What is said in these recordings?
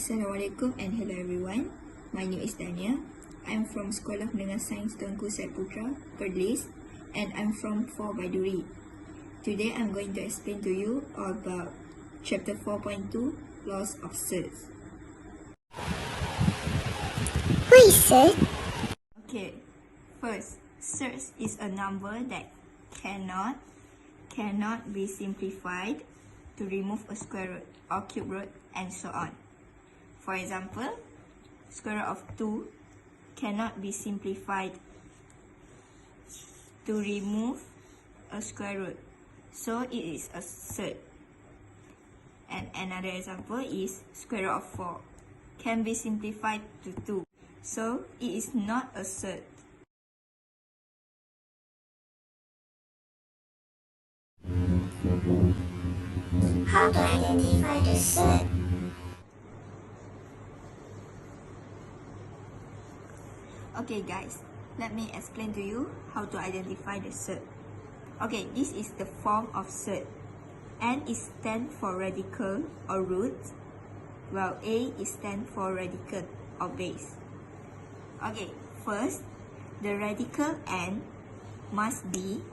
Assalamualaikum and hello everyone. My name is Dania. I'm from Sekolah Menengah Sains Tuanku Syed Putra, Perlis, and I'm from 4 BAIDURI. Today I'm going to explain to you about Chapter 4.2, Laws of Surds. What is surd? Okay, first, surds is a number that cannot be simplified to remove a square root or cube root and so on. For example, square root of 2 cannot be simplified to remove a square root, so it is a surd. And another example is square root of 4 can be simplified to 2, so it is not a surd. How to identify the surd? Okay guys, let me explain to you how to identify the surd. Okay, this is the form of surd. N is stand for radical or root, while A is stand for radical or base. Okay, first, the radical N must be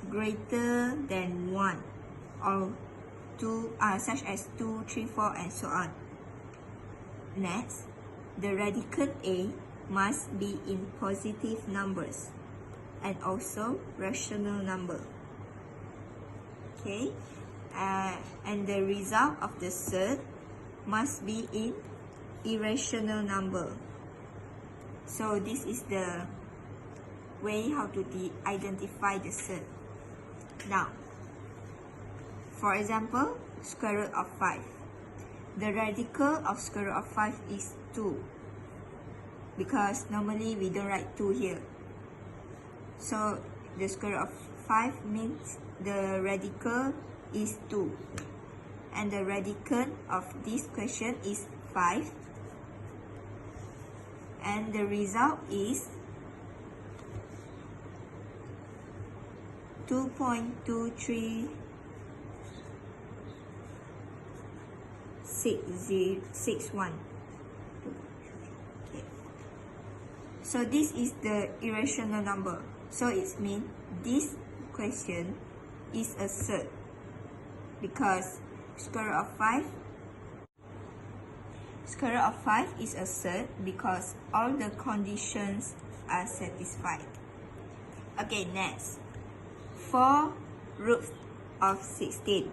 greater than 1 or 2, such as 2, 3, 4 and so on. Next, the radical A must be in positive numbers and also rational number. Okay, and the result of the surd must be in irrational number. So this is the way how to identify the surd. Now, for example, square root of 5. The radical of square root of 5 is 2. Because normally we don't write 2 here. So the square root of 5 means the radical is 2. And the radical of this question is 5. And the result is 2.2361. So this is the irrational number. So it means this question is a surd because square root of 5 is a surd because all the conditions are satisfied. Okay, next. 4 roots of 16.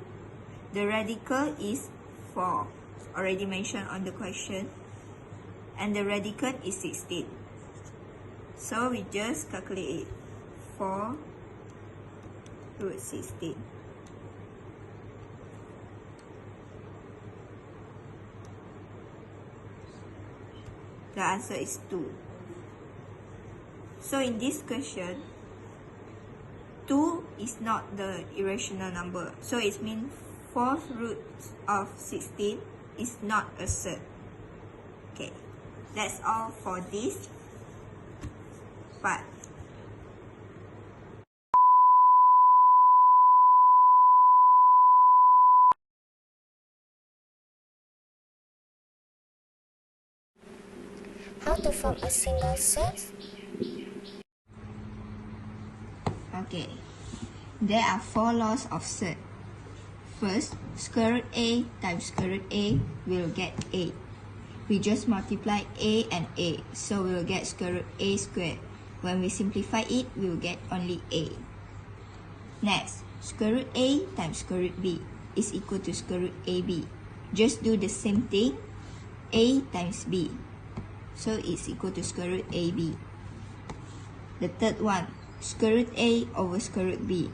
The radical is 4, already mentioned on the question, and the radical is 16. So we just calculate it. 4 root 16. The answer is 2. So in this question, 2 is not the irrational number. So it means 4th root of 16 is not a surd. Okay, that's all for this part. How to form a single surd? Okay, there are 4 laws of surd. First, square root A times square root A will get A. We just multiply A and A, so we'll get square root A squared. When we simplify it, we'll get only A. Next, square root A times square root B is equal to square root AB. Just do the same thing, A times B. So it's equal to square root AB. The third one, square root A over square root B,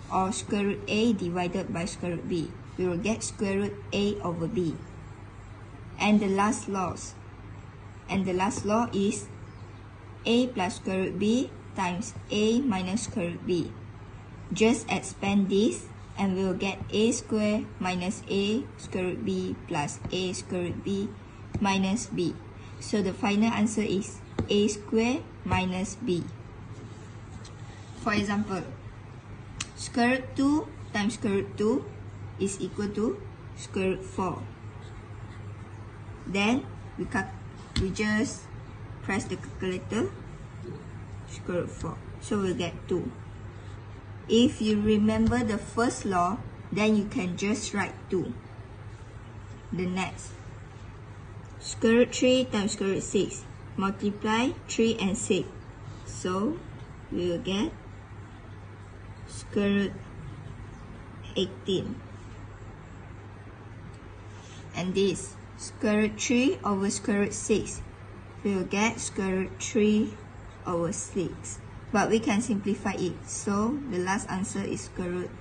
or square root A divided by square root B. We will get square root A over B. And the last law is A plus square root B times A minus square root B. Just expand this and we'll get A squared minus A square root B plus A square root B minus B. So the final answer is A squared minus B. For example, square root 2 times square root 2 is equal to square root 4. Then we just press the calculator, square root 4. So we'll get 2. If you remember the first law, then you can just write 2. The next, square root 3 times square root 6. Multiply 3 and 6. So we will get square root 18. And this, square root 3 over square root 6. We will get square root 3 over 6. But we can simplify it. So the last answer is square root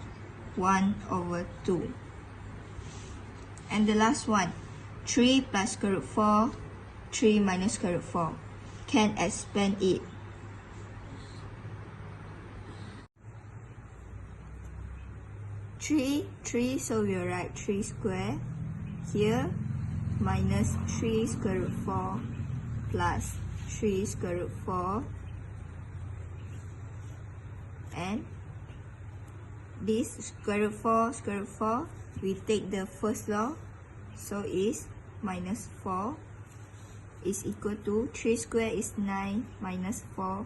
1 over 2. And the last one, 3 plus square root 4, 3 minus square root 4. Can expand it. Three, so we'll write 3 square here, minus 3 square root 4 plus 3 square root 4. And this square root 4, we take the first law, so is minus 4 is equal to 3 square is 9 minus 4,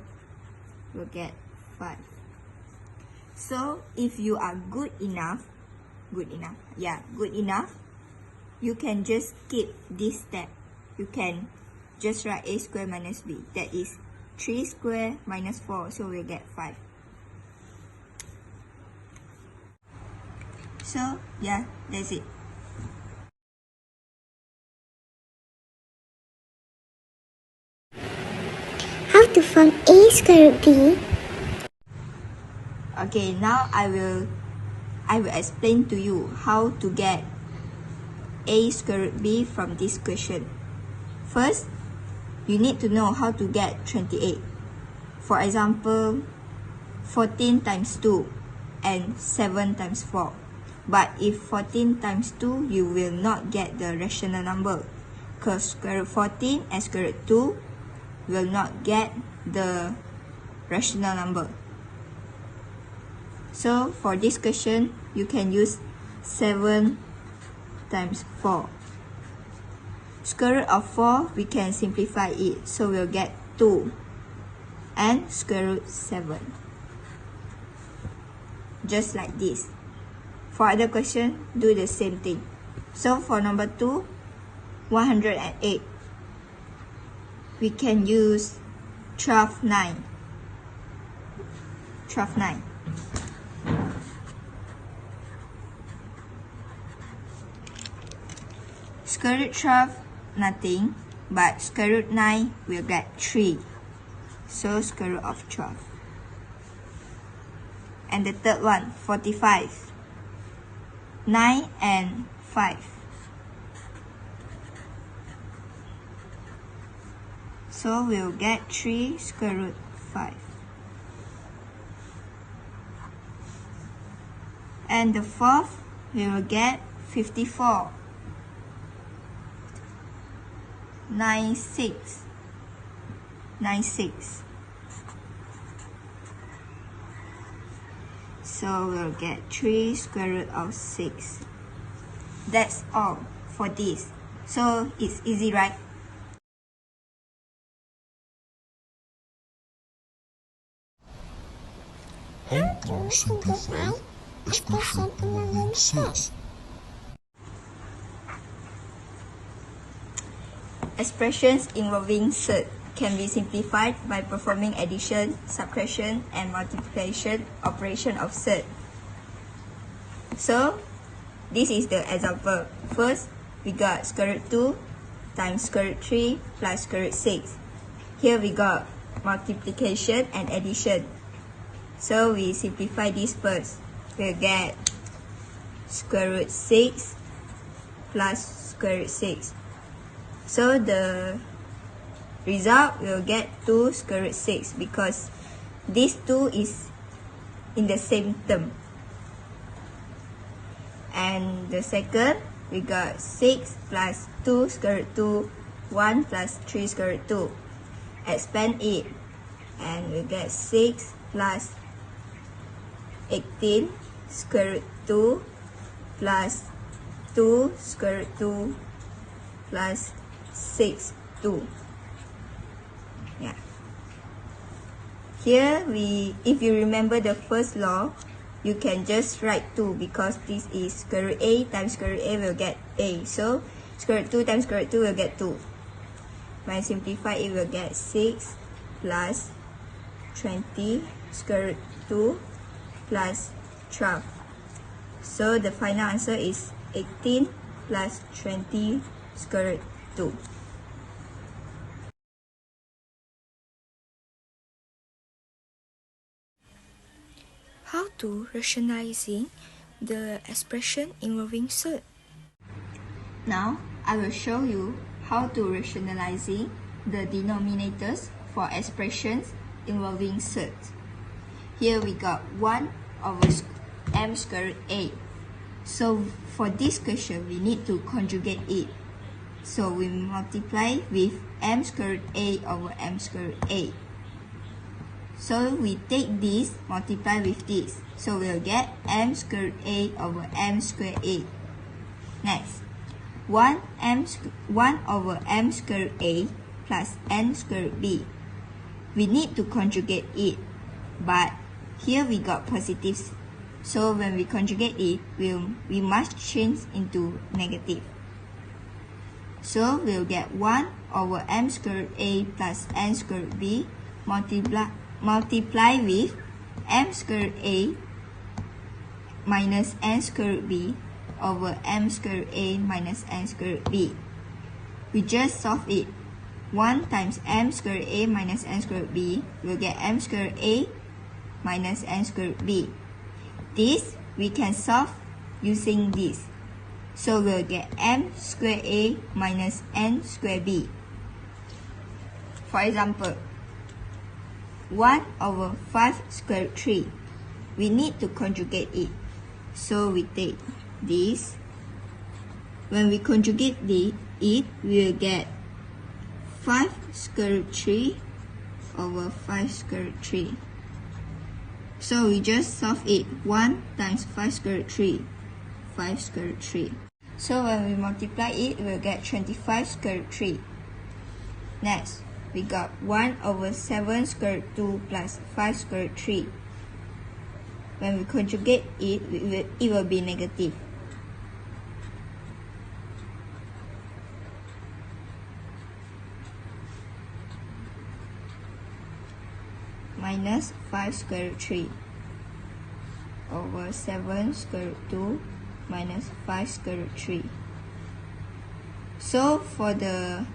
we'll get 5. So if you are good enough, you can just skip this step. You can just write a square minus b, that is 3 square minus 4, so we'll get 5. So yeah, that's it. How to form a square root b? Okay, now I will explain to you how to get a square root b from this question. First, you need to know how to get 28. For example, 14 times 2 and 7 times 4. But if 14 times 2, you will not get the rational number, because square root 14 and square root 2 will not get the rational number. So for this question, you can use 7 times 4. Square root of 4, we can simplify it, so we'll get 2 and square root 7. Just like this. For other question, do the same thing. So for number 2, 108. We can use 12 9. Square root 12, nothing, but square root 9 will get 3. So square root of 12. And the third one, 45. 9 and 5. So we'll get 3 square root 5. And the fourth, we will get 54. 96. So we'll get 3 square root of 6. That's all for this. So it's easy, right? How do you simplify expression involving sets? Expressions involving set can be simplified by performing addition, subtraction, and multiplication operation of set. So, this is the example. First, we got square root 2 times square root 3 plus square root 6. Here we got multiplication and addition. So, we simplify this first. We'll get square root 6 plus square root 6. So, the result will get 2 square root 6 because this 2 is in the same term. And the second, we got 6 plus 2 square root 2, 1 plus 3 square root 2. Expand it, and we get 6 plus 18 square root 2 plus 2 square root 2 plus 6, 2. Yeah. Here if you remember the first law, you can just write 2 because this is square root A times square root A will get A. So square root 2 times square root 2 will get 2. When I simplify, it will get 6 plus 20 square root 2 plus 12. So the final answer is 18 plus 20 square root 2. How to rationalizing the expression involving surd? Now, I will show you how to rationalizing the denominators for expressions involving surd. Here we got 1 over m square root a. So for this question, we need to conjugate it. So we multiply with m square root a over m square root a. So we take this, multiply with this. So we'll get m square root a over m square a. Next, 1 over m square root a plus n square root b. We need to conjugate it, but here we got positives. So when we conjugate it, we must change into negative. So we'll get 1 over m square root a plus n square root b multiply with m square root a minus n square root b over m square root a minus n square root b. We just solve it. 1 times m square root a minus n square root b will get m square root a minus n square root b. This we can solve using this. So we'll get m square a minus n square b. For example, 1 over 5 square root 3. We need to conjugate it. So we take this. When we conjugate it, we will get 5 square root 3 over 5 square root 3. So we just solve it. 1 times 5 square root 3, 5 square root 3. So when we multiply it, we'll get 25 square root 3. Next, we got 1 over 7 square root 2 plus 5 square root 3. When we conjugate it, it will be negative. Minus 5 square root 3 over 7 square root 2 minus 5 square root 3. So for the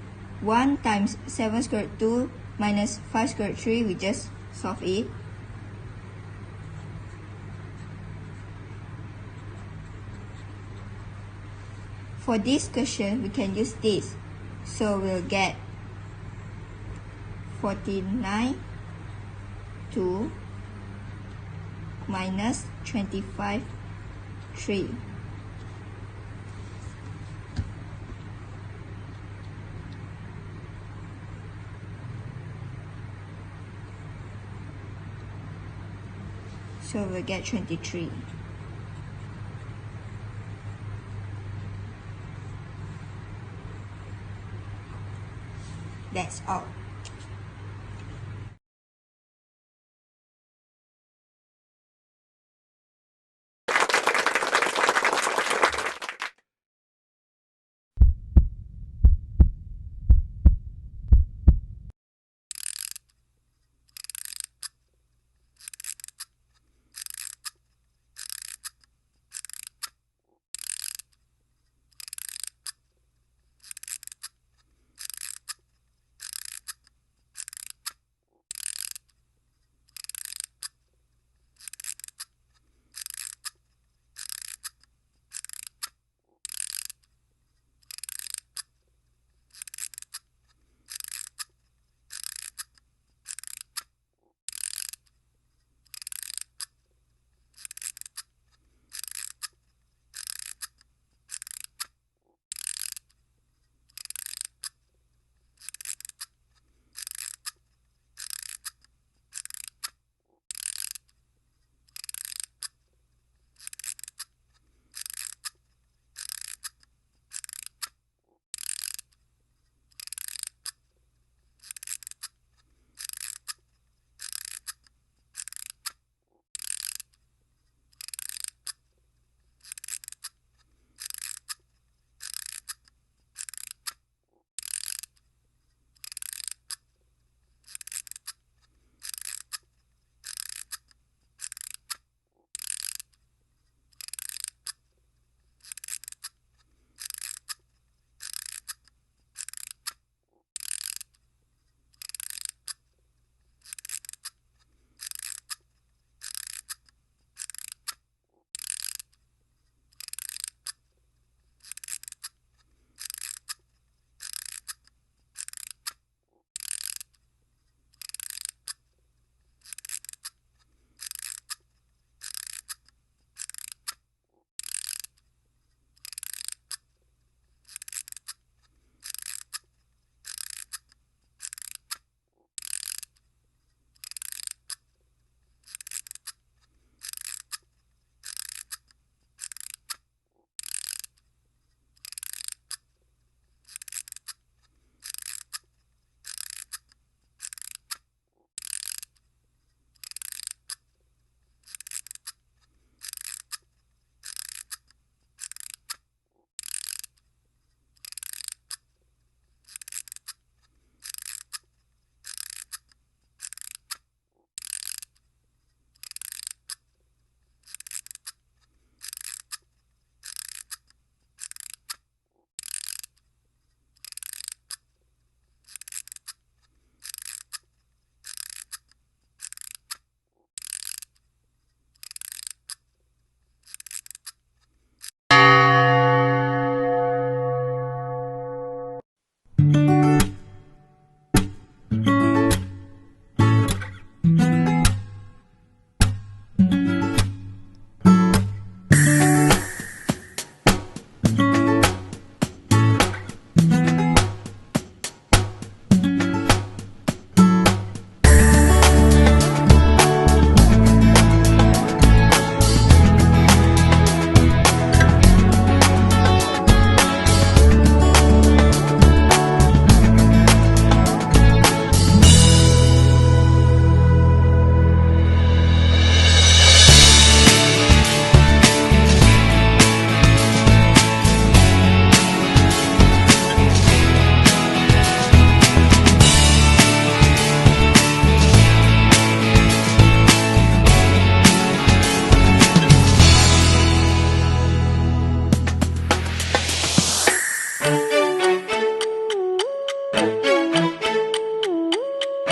1 times 7 square root 2 minus 5 square root 3, we just solve it. For this question, we can use this. So we'll get 49 2 minus 25 3. So we'll get 23. That's all.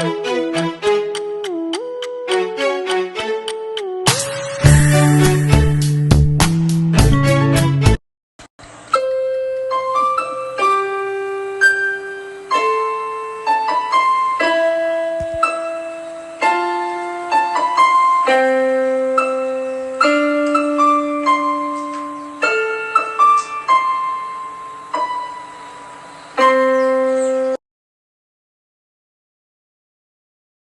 Bye.